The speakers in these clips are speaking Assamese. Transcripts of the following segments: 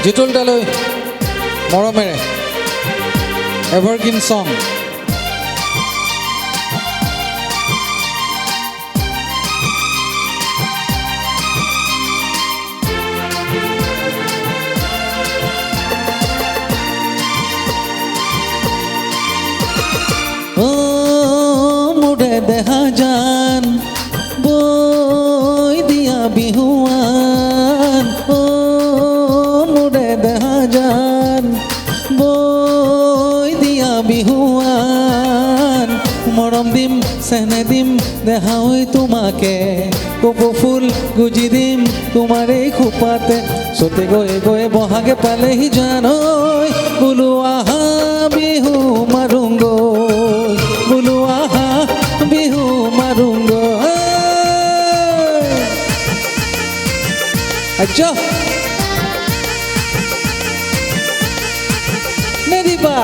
জিতুল দালৈ মৰমেৰে এভাৰগ্ৰীণ ছং। মোৰে দেহা জান বৈ দিয়া বিহুৱান, মোৰে দেহা জান বৈ দিয়া বিহুৱান। মৰম দিম চেনে দিম দেহা হৈ তোমাকে, কপৌ ফুল গুজি দিম তোমাৰ এই খোপাতে। চতে গৈ গৈ বহাগে পালেহি জান ঐ, বোলো আহা বিহু মাৰুংগৈ, বোলো আহা বিহু মাৰুংগৈ। আচ্ছা নেদিবা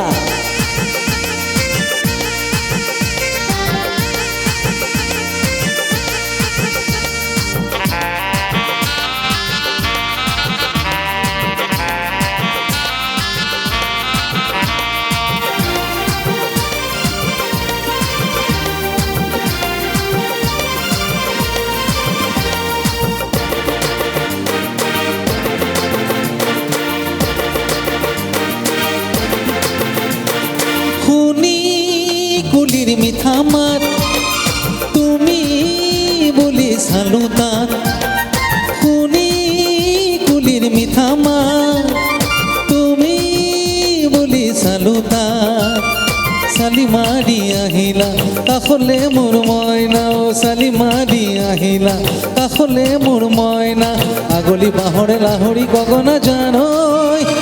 শুনি কুলিৰ মিঠা মাত, তুমি বুলি চালো তাত। শুনি কুলিৰ মিঠা মাত, তুমি বুলি চালো তাত। চালি মাৰি আহিলা কাষলে মোৰ মইনা, অ চালি মাৰি আহিলা কাষলে মোৰ মইনা। আগলি বাঁহৰে লাহৰি গগনা জান ঐ,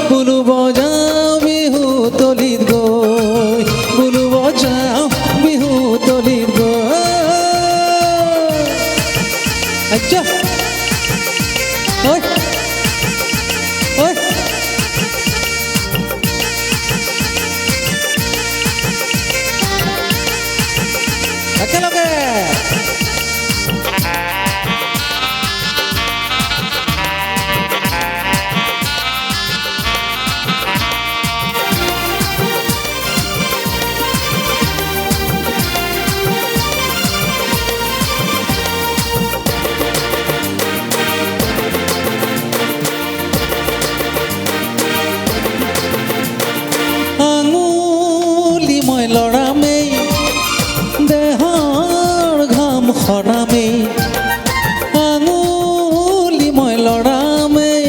বোলো বজাও বিহু তলিত গৈ, বোলো বজাও বিহু তলিত গৈ। আচ্ছা ঐ ঐ একেলগে আঙুলি মই লৰামেই দেহৰ ঘাম সৰামেই, আঙুলি মই লৰামেই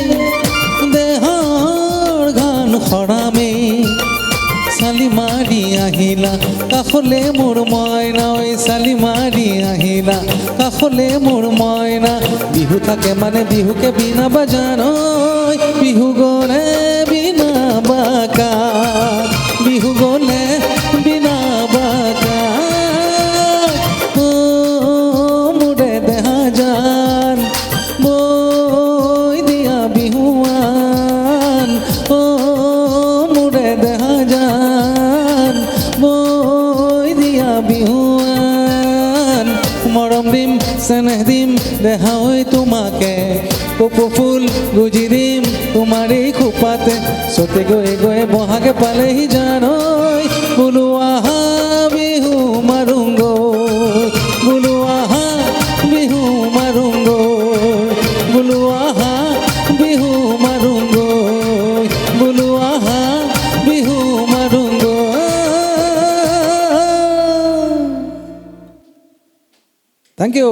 দেহৰ ঘাম সৰামেই। চালি মাৰি আহিলা কাষলে মোৰ মইনা, ঐ চালি মাৰি আহিলা কাষলে মোৰ মইনা। বিহু থাকে মানে বিহুকে বিনা বাজান ঐ, বিহু গলে বিনা বাকা, বিহু গলে বিনা বাকা। মোৰে দেহা জান বৈ দিয়া বিহুৱান, মোৰে দেহা জান বৈ দিয়া বিহুৱান। মৰম দিম চেনেহ দিম দেহা হৈ তোমাকে, কপৌ ফুল গুজি দিম তোমাৰ এই খোপাতে। চতে গৈ গৈ বহাগে পালেহি জান ঐ, বোলো আহা বিহু মাৰুংগৈ, বোলো আহা বিহু মাৰুংগৈ, বোলো আহা বিহু মাৰুংগৈ, বোলো আহা বিহু মাৰুংগৈ। Thank U.